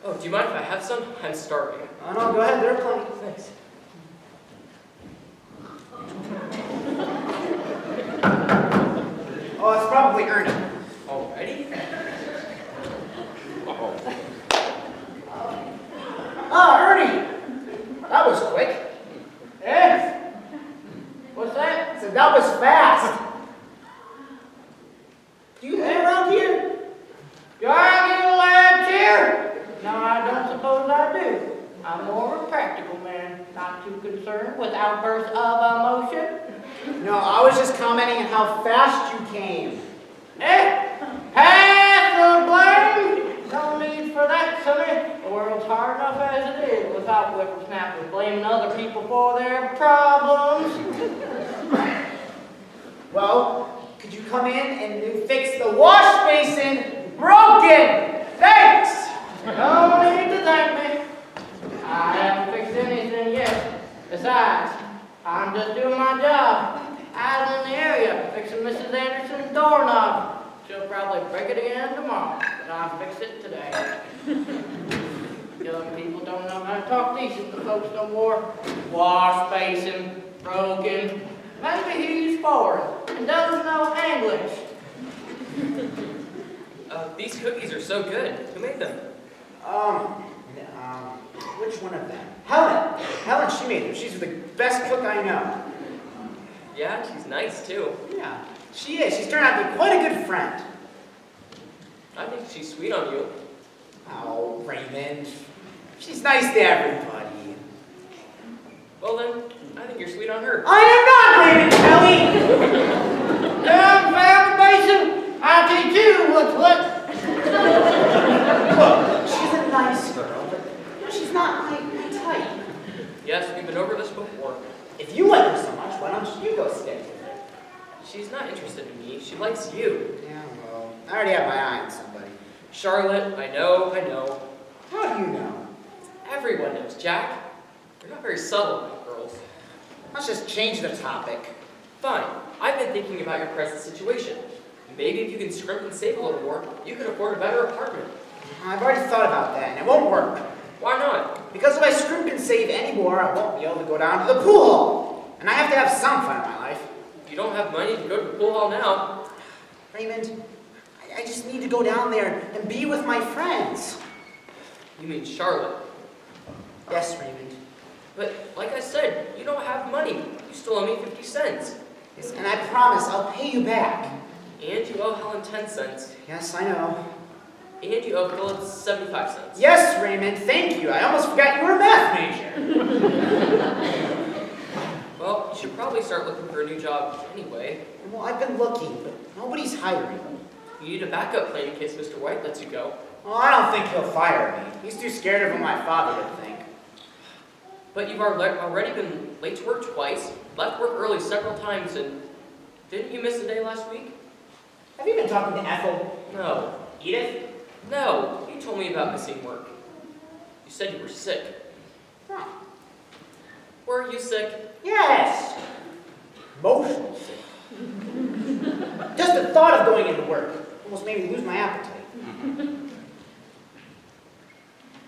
Oh, do you mind if I have some? I'm starving. Oh, no, go ahead. There are plenty. Thanks. Oh, it's probably Ernie. Already? Ah, Ernie! That was quick. Eh? What's that? I said, that was fast. Do you live around here? Do I get a lad chair? No, I don't suppose I do. I'm more of a practical man, not too concerned with outbursts of emotion. No, I was just commenting on how fast you came. Eh? Pass the blame? No need for that, sonny. The world's hard enough as it is without whippersnappers blaming other people for their problems. Well, could you come in and you fix the wash basin broken? Thanks! No need to thank me. I haven't fixed anything yet. Besides, I'm just doing my job. Out in the area, fixing Mrs. Anderson's doorknob. She'll probably break it again tomorrow, but I'll fix it today. Young people don't know how to talk decent to folks no more. Wash basin, broken. Maybe he's foreign and doesn't know English. These cookies are so good. Who made them? Which one of them? Helen! Helen, she made them. She's the best cook I know. Yeah, she's nice too. Yeah, she is. She's turned out to be quite a good friend. I think she's sweet on you. Oh, Raymond. She's nice to everybody. Well then, I think you're sweet on her. I am not Raymond Kelly! Confound the basin! I'll teach you what's what. Look, she's a nice girl, but she's not my type. Yes, we've been over this before. If you like her so much, why don't you go stick with her? She's not interested in me. She likes you. Yeah, well, I already have my eye on somebody. Charlotte, I know. How do you know? Everyone knows, Jack. You're not very subtle about girls. Let's just change the topic. Fine. I've been thinking about your present situation. Maybe if you can scrimp and save a little more, you could afford a better apartment. I've already thought about that, and it won't work. Why not? Because if I scrimp and save anymore, I won't be able to go down to the pool hall. And I have to have some fun in my life. You don't have money to go to the pool hall now. Raymond, I just need to go down there and be with my friends. You mean Charlotte. Yes, Raymond. But like I said, you don't have money. You still owe me 50 cents. Yes, and I promise I'll pay you back. And you owe Helen 10 cents. Yes, I know. And you owe Philip 75 cents. Yes, Raymond, thank you. I almost forgot you were a math major. Well, you should probably start looking for a new job anyway. Well, I've been looking, but nobody's hiring. You need a backup plan in case Mr. White lets you go. Well, I don't think he'll fire me. He's too scared of what my father would think. But you've already been late to work twice, left work early several times, and didn't you miss a day last week? Have you been talking to Ethel? No. Edith? No, you told me about missing work. You said you were sick. Huh. Were you sick? Yes. Emotional sick. Just the thought of going into work almost made me lose my appetite.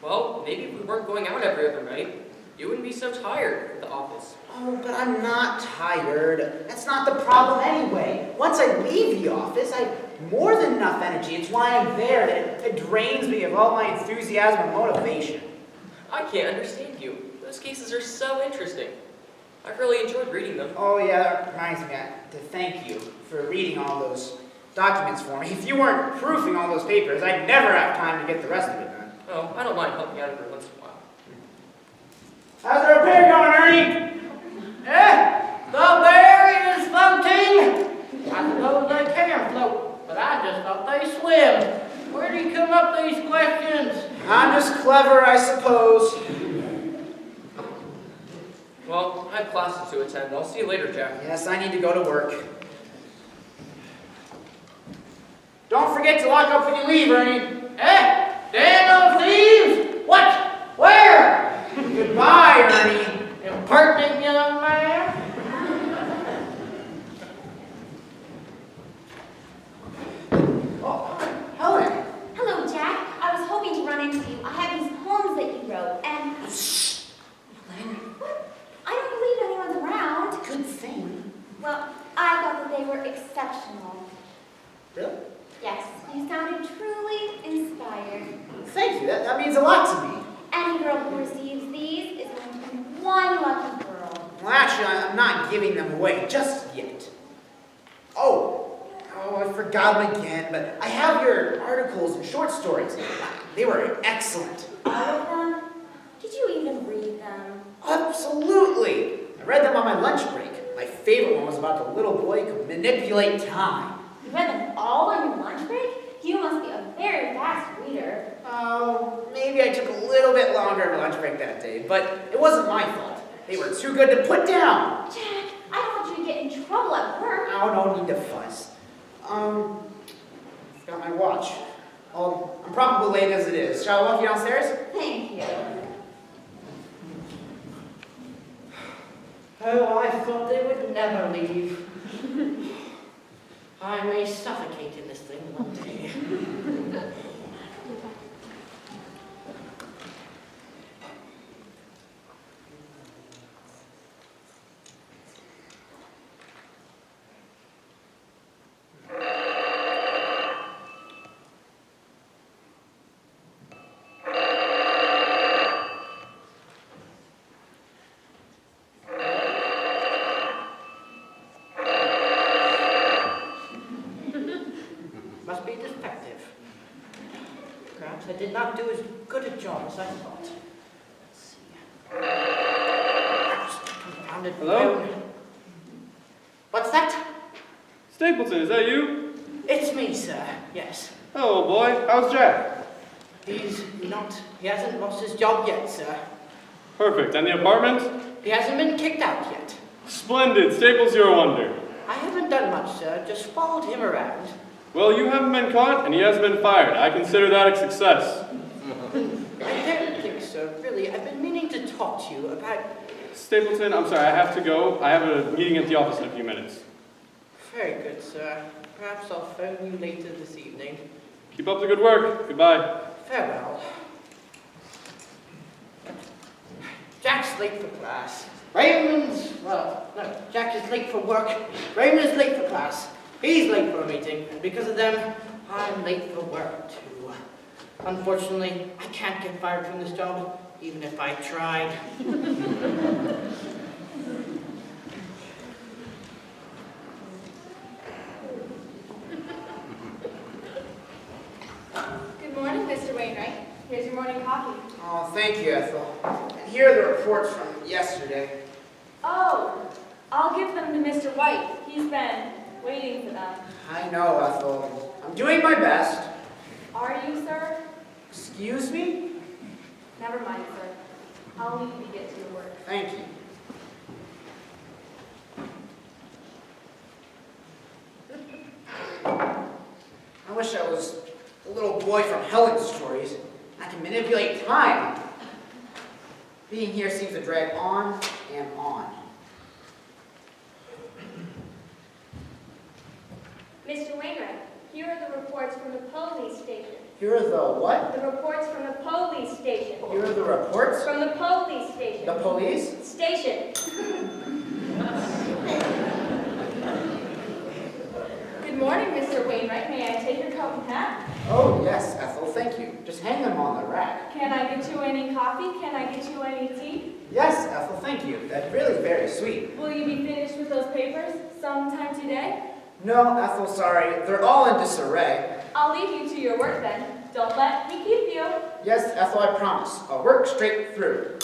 Well, maybe if we weren't going out every other night, you wouldn't be so tired at the office. Oh, but I'm not tired. That's not the problem anyway. Once I leave the office, I have more than enough energy. It's why I'm there that it drains me of all my enthusiasm and motivation. I can't understand you. Those cases are so interesting. I've really enjoyed reading them. Oh yeah, that reminds me to thank you for reading all those documents for me. If you weren't proofing all those papers, I'd never have time to get the rest of it done. Oh, I don't mind helping out every once in a while. How's the repair going, Ernie? The bear is floating. I suppose they can float, but I just thought they swim. Where do you come up with these questions? I'm just clever, I suppose. Well, I have classes to attend. I'll see you later, Jack. Yes, I need to go to work. Don't forget to lock up when you leave, Ernie. Den of thieves? What? Where? Goodbye, Ernie. Impertinent young man. Oh, Helen. Hello, Jack. I was hoping to run into you. I have these though, and Shh! I don't believe anyone's around. Good thing. Well, I thought that they were exceptional. Really? Yes, you sounded truly inspired. Thank you. That means a lot to me. Any girl who receives these is going to be one lucky girl. Well, actually, I'm not giving them away just yet. Oh, I forgot them again, but I have your articles and short stories. They were excellent. All of them? Did you even read them? Absolutely. I read them on my lunch break. My favorite one was about the little boy who could manipulate time. You read them all on your lunch break? You must be a very fast reader. Oh, maybe I took a little bit longer of a lunch break that day, but it wasn't my fault. They were too good to put down. Jack, I don't want you to get in trouble at work. Oh, no need to fuss. Forgot my watch. I'm probably late as it is. Shall I walk you downstairs? Thank you. Oh, I thought they would never leave. I may suffocate in this thing one day. Must be defective. Perhaps I did not do as good a job as I thought. Let's see. Confounded Hello? phone. What's that? Stapleton, is that you? It's me, sir. Yes. Oh, boy. How's Jack? He hasn't lost his job yet, sir. Perfect. And the apartment? He hasn't been kicked out yet. Splendid. Staples, you're a wonder. I haven't done much, sir. Just followed him around. Well, you haven't been caught, and he hasn't been fired. I consider that a success. I don't think so, really. I've been meaning to talk to you about... Stapleton, I'm sorry, I have to go. I have a meeting at the office in a few minutes. Very good, sir. Perhaps I'll phone you later this evening. Keep up the good work. Goodbye. Farewell. Jack's late for class. Jack is late for work. Raymond is late for class. He's late for a meeting, and because of them, I'm late for work too. Unfortunately, I can't get fired from this job, even if I tried. Good morning, Mr. Wainwright. Here's your morning coffee. Oh, thank you, Ethel. And here are the reports from yesterday. Oh, I'll give them to Mr. White. He's been waiting for them. I know, Ethel. I'm doing my best. Are you, sir? Excuse me? Never mind, sir. I'll leave you to get to your work. Thank you. I wish I was the little boy from Helen's stories. I can manipulate time. Being here seems to drag on and on. Mr. Wainwright, here are the reports from the police station. Here are the what? The reports from the police station. Here are the reports? From the police station. The police? Station. Good morning, Mr. Wainwright. May I take your coat and hat? Oh, yes, Ethel, thank you. Just hang them on the rack. Can I get you any coffee? Can I get you any tea? Yes, Ethel, thank you. That's really very sweet. Will you be finished with those papers sometime today? No, Ethel, sorry. They're all in disarray. I'll leave you to your work then. Don't let me keep you. Yes, Ethel, I promise. I'll work straight through.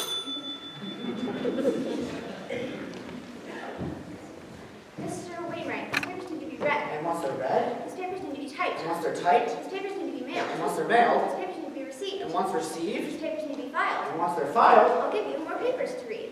Mr. Wainwright, these papers need to be read. And once they're read, These papers need to be typed. and once they're typed, These papers need to be mailed. and once they're mailed, These papers need to be received. and once received, These papers need to be filed. and once they're filed, I'll give you more papers to read.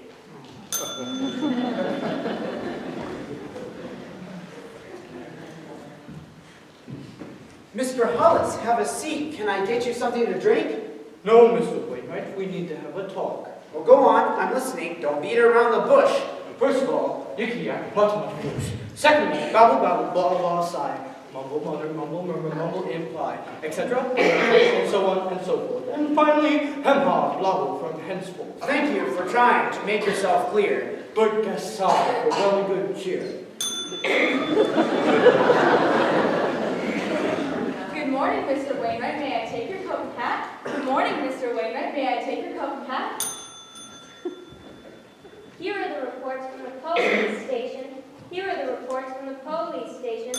Mr. Hollis, have a seat. Can I get you something to drink? No, Mr. Wainwright, we need to have a talk. Well, go on. I'm listening. Don't beat around the bush. First of all, yiki yak, much goose. Secondly, babble babble, blah blah sigh. mumble, mutter, mumble, murmur, mumble, imply, etc., and so on and so forth. And finally, hem-ha, blabble from henceforth. Thank you for trying to make yourself clear. But gasai for well good cheer. Good morning, Mr. Wainwright. May I take your coat and hat? Good morning, Mr. Wainwright. May I take your coat and hat? Here are the reports from the police station. Here are the reports from the police station.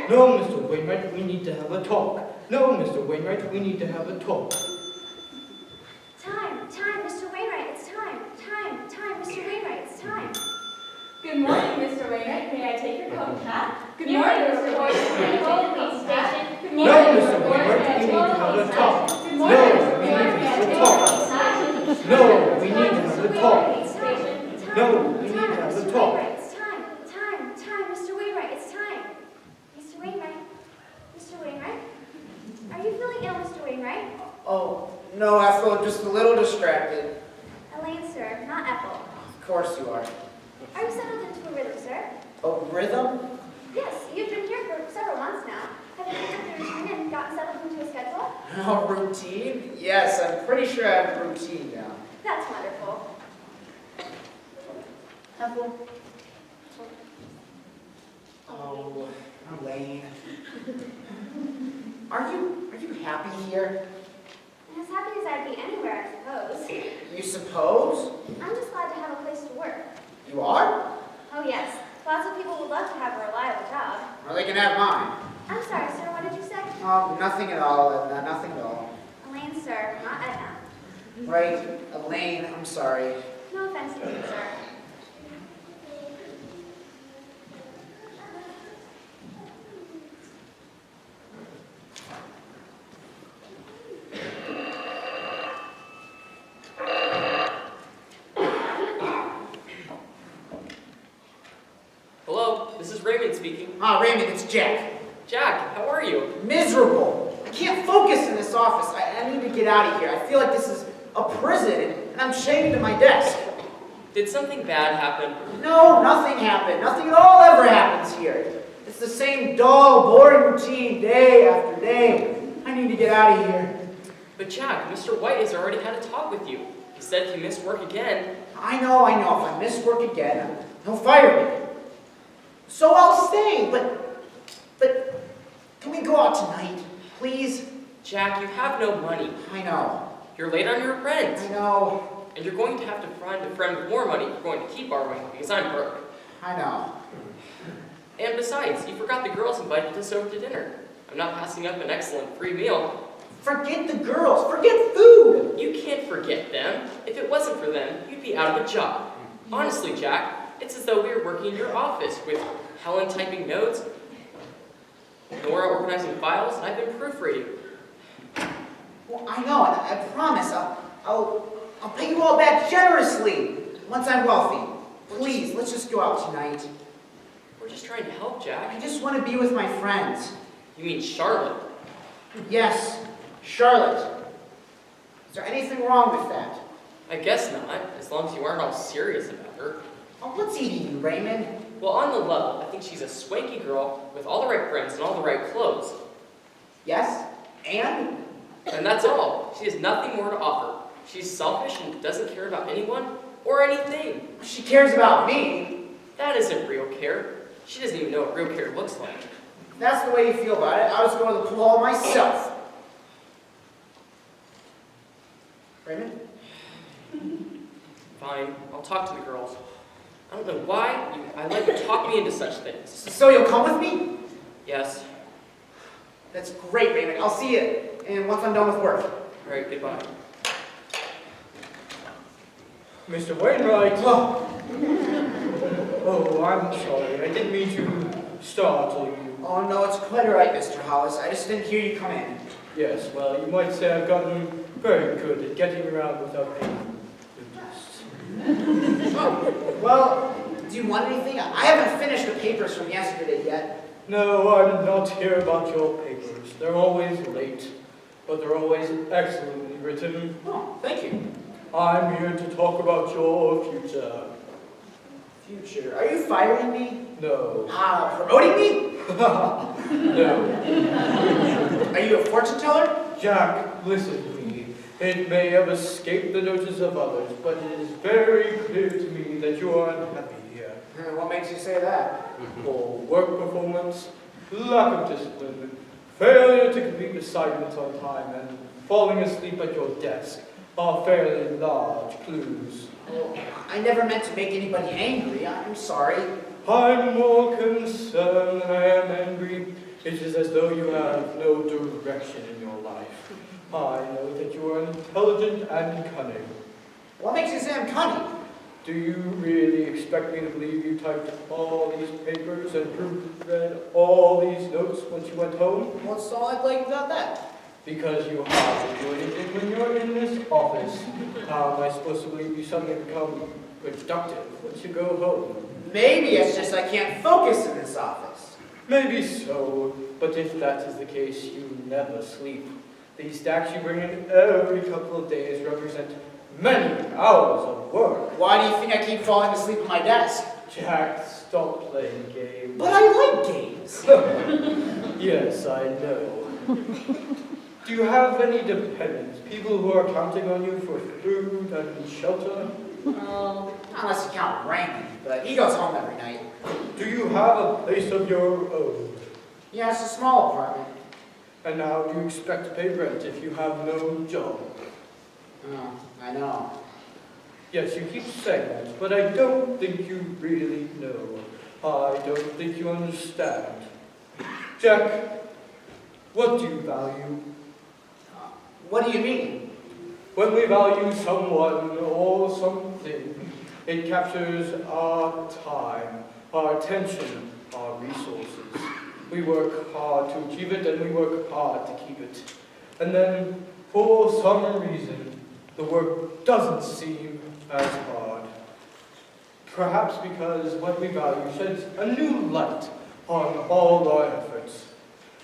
No, Mr. Wainwright, we need to have a talk. No, Mr. Wainwright, we need to have a talk. Time, Mr. Wainwright, it's time. Time, Mr. Wainwright, it's time. Good morning, Mr. Wainwright. May I take your coat and hat? Good Here morning, are the Mr. reports Wainwright. from May I the take your police coat and hat? station. Good No, morning, Mr. Mr. Wainwright, Wainwright. we need to have a talk. Good No, morning, we Mr. need Wainwright. to May I have a take your talk. coat and hat? No, we need to have a talk. No, we need to have a Mr. talk. Wainwright, it's time. Mr. Wainwright, it's time. Mr. Wainwright, are you feeling ill, Mr. Wainwright? Oh, no, Ethel, just a little distracted. Elaine, sir, not Ethel. Of course you are. Are you settled into a rhythm, sir? A rhythm? Yes, you've been here for several months now. Have you picked up your routine and gotten settled into a schedule? A routine? Yes, I'm pretty sure I have a routine now. That's wonderful. Ethel? Oh, Elaine. Are you happy here? As happy as I'd be anywhere, I suppose. You suppose? I'm just glad to have a place to work. You are? Oh yes, lots of people would love to have a reliable job. Well, they can have mine. I'm sorry, sir, what did you say? Nothing at all, Edna, nothing at all. Elaine, sir, not Edna. Right, Elaine, I'm sorry. No offense to you, sir. Hello, this is Raymond speaking. Ah, Raymond, it's Jack. Jack, how are you? Miserable. I can't focus in this office. I need to get out of here. I feel like this is a prison, and I'm chained to my desk. Did something bad happen? No, nothing happened. Nothing at all ever happens here. It's the same dull, boring routine day after day. I need to get out of here. But Jack, Mr. White has already had a talk with you. He said if you miss work again, I know. If I miss work again, he'll fire me. So I'll stay, but can we go out tonight, please? Jack, you have no money. I know. You're late on your rent. I know. And you're going to have to find a friend with more money if you're going to keep borrowing, because I'm broke. I know. And besides, you forgot the girls invited us over to dinner. I'm not passing up an excellent free meal. Forget the girls. Forget food. You can't forget them. If it wasn't for them, you'd be out of a job. Honestly, Jack, it's as though we were working in your office with Helen typing notes, Nora organizing files, and I've been proofreading. Well, I know, and I promise I'll pay you all back generously once I'm wealthy. Please, let's just go out tonight. We're just trying to help, Jack. I just want to be with my friends. You mean Charlotte? Yes, Charlotte. Is there anything wrong with that? I guess not, as long as you aren't all serious about her. Oh, what's eating you, Raymond? Well, on the level, I think she's a swanky girl with all the right friends and all the right clothes. Yes? And? And that's all. She has nothing more to offer. She's selfish and doesn't care about anyone or anything. She cares about me. That isn't real care. She doesn't even know what real care looks like. If that's the way you feel about it, I'll just go to the pool all myself. Raymond? Fine, I'll talk to the girls. I don't know why I let you talk me into such things. So you'll come with me? Yes. That's great, Raymond. I'll see you and once I'm done with work. All right, goodbye. Mr. Wainwright. Oh, I'm sorry. I didn't mean to startle you. Oh, no, it's quite all right, Mr. Hollis. I just didn't hear you come in. Yes, well, you might say I've gotten very good at getting around without paying notice. Oh, well, do you want anything? I haven't finished the papers from yesterday yet. No, I'm not here about your papers. They're always late, but they're always excellently written. Oh, thank you. I'm here to talk about your future. future. Are you firing me? No. Promoting me? No. Are you a fortune teller? Jack, listen to me. It may have escaped the notice of others, but it is very clear to me that you are unhappy here. What makes you say that? Poor work performance, lack of discipline, failure to complete assignments on time, and falling asleep at your desk are fairly large clues. Well, I never meant to make anybody angry. I'm sorry. I'm more concerned than I am angry. It is as though you have no direction in your life. I know that you are intelligent and cunning. What makes you say I'm cunning? Do you really expect me to believe you typed all these papers and proofread all these notes once you went home? What's all I like about that? Because you hardly do anything when you're in this office. How am I supposed to believe you suddenly become productive once you go home? Maybe it's just I can't focus in this office. Maybe so, but if that is the case, you never sleep. These stacks you bring in every couple of days represent many hours of work. Why do you think I keep falling asleep at my desk? Jack, stop playing games. But I like games. Yes, I know. Do you have any dependents? People who are counting on you for food and shelter? Well, unless you count Randy, but he goes home every night. Do you have a place of your own? Yeah, it's a small apartment. And how do you expect to pay rent if you have no job? Oh, I know. Yes, you keep saying that, but I don't think you really know. I don't think you understand. Jack, what do you value? What do you mean? When we value someone or something, it captures our time, our attention, our resources. We work hard to achieve it, and we work hard to keep it. And then, for some reason, the work doesn't seem as hard. Perhaps because what we value sheds a new light on all our efforts.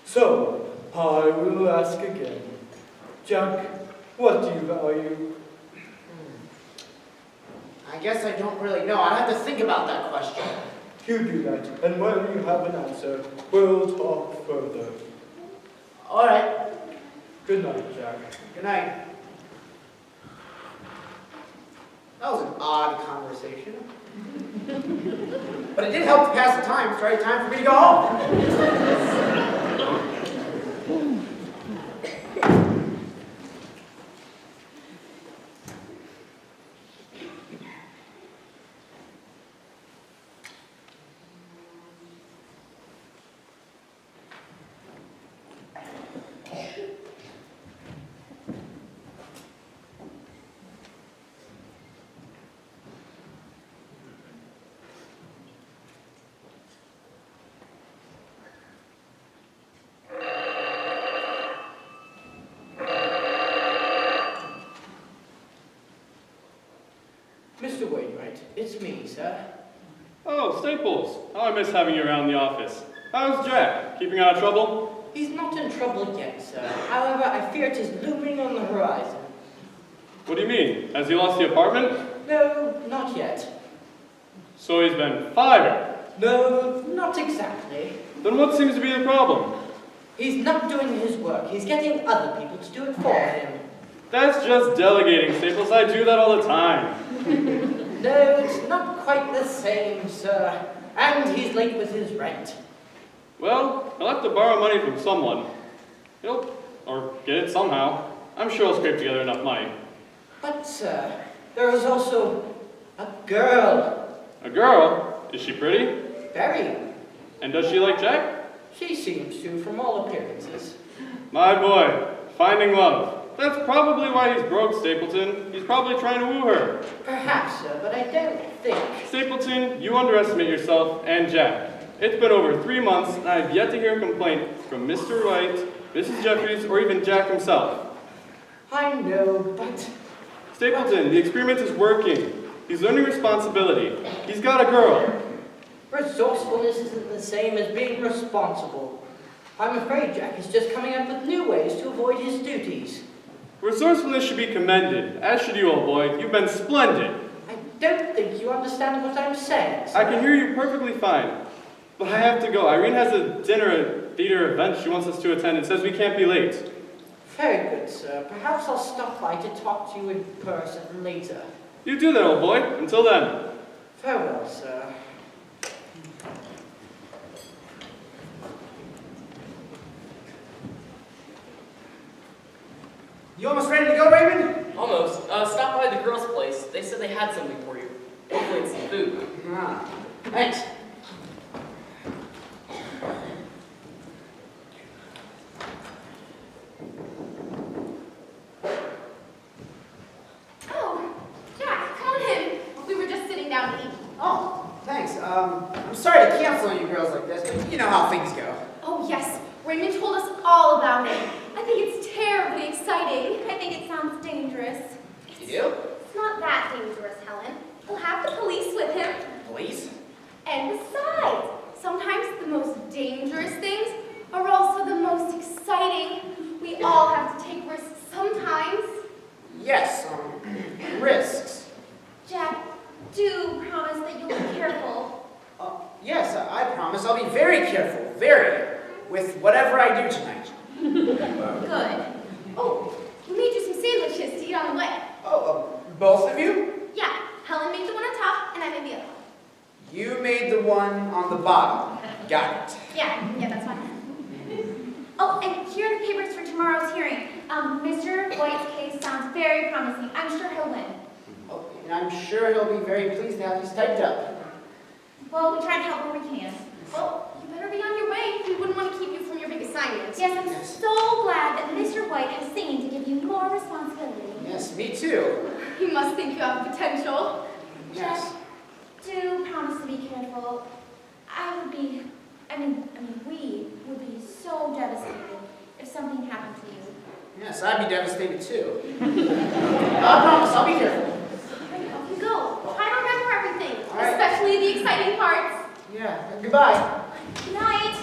So, I will ask again. Jack, what do you value? I guess I don't really know. I'd have to think about that question. You do that, and when you have an answer, we'll talk further. All right. Good night, Jack. Good night. That was an odd conversation. But it did help to pass the time. It's the right time for me to go home. Mr. Wainwright, it's me, sir. Oh, Staples. How I miss having you around the office. How's Jack? Keeping out of trouble? He's not in trouble yet, sir. However, I fear it is looming on the horizon. What do you mean? Has he lost the apartment? No, not yet. So he's been fired. No, not exactly. Then what seems to be the problem? He's not doing his work. He's getting other people to do it for him. That's just delegating, Staples. I do that all the time. No, it's not quite the same, sir. And he's late with his rent. Well, he'll have to borrow money from someone. Or get it somehow. I'm sure he'll scrape together enough money. But, sir, there is also a girl. A girl? Is she pretty? Very. And does she like Jack? She seems to, from all appearances. My boy, finding love. That's probably why he's broke, Stapleton. He's probably trying to woo her. Perhaps, sir, but I don't think. Stapleton, you underestimate yourself and Jack. It's been over 3 months, and I have yet to hear a complaint from Mr. Wright, Mrs. Jeffries, or even Jack himself. I know, but... Stapleton, the experiment is working. He's learning responsibility. He's got a girl. Resourcefulness isn't the same as being responsible. I'm afraid Jack is just coming up with new ways to avoid his duties. Resourcefulness should be commended, as should you, old boy. You've been splendid. I don't think you you understand what I'm saying, sir? I can hear you perfectly fine. But I have to go. Irene has a theater event she wants us to attend and says we can't be late. Very good, sir. Perhaps I'll stop by to talk to you in person later. You do that, old boy. Until then. Farewell, sir. You almost ready to go, Raymond? Almost. Stop by the girls' place. They said they had something for you. Hopefully it's some food. Ah, thanks. Oh, Jack, come on in. We were just sitting down to eat. Oh, thanks. I'm sorry to cancel on you girls like this, but you know how things go. Oh, yes. Raymond told us all about it. I think it's terribly exciting. I think it sounds dangerous. You do? It's not that dangerous, Helen. He'll have the police with him. Police? And besides, sometimes the most dangerous things are also the most exciting. We all have to take risks sometimes. Yes, risks. Jack, do promise that you'll be careful. Yes, I promise I'll be very careful, very, with whatever I do tonight. Good. Oh, we made you some sandwiches to eat on the way. Oh, both of you? Yeah, Helen made the one on top, and I made the other one. You made the one on the bottom. Got it. Yeah, that's fine. Oh, and here are the papers for tomorrow's hearing. Mr. White's case sounds very promising. I'm sure he'll win. Oh, and I'm sure he'll be very pleased to have these typed up. Well, we try to help where we can. Well, you better be on your way. We wouldn't want to keep you from your big assignment. Yes, I'm so glad that Mr. White has seen to give you more responsibility. Yes, me too. You must think you have potential. Yes. Do promise to be careful. We would be so devastated if something happened to you. Yes, I'd be devastated too. I promise I'll be careful. Right, off you go. Try to remember everything, All right. especially the exciting parts. Yeah, goodbye. Good night.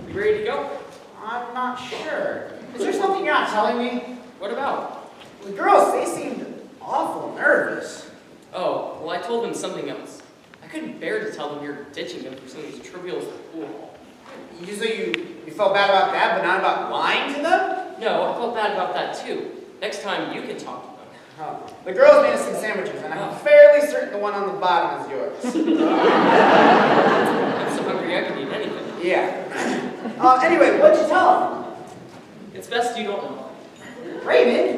You ready to go? I'm not sure. Is there something you're not telling me? What about? The girls, they seemed awful nervous. Oh, well, I told them something else. I couldn't bear to tell them you're ditching them for something as trivial as the pool. You felt bad about that, but not about lying to them? No, I felt bad about that too. Next time you can talk to them. Oh, the girls made us some sandwiches, and I'm fairly certain the one on the bottom is yours. I'm so hungry I could eat anything. Yeah. Anyway, what'd you tell them? It's best you don't know. Raymond,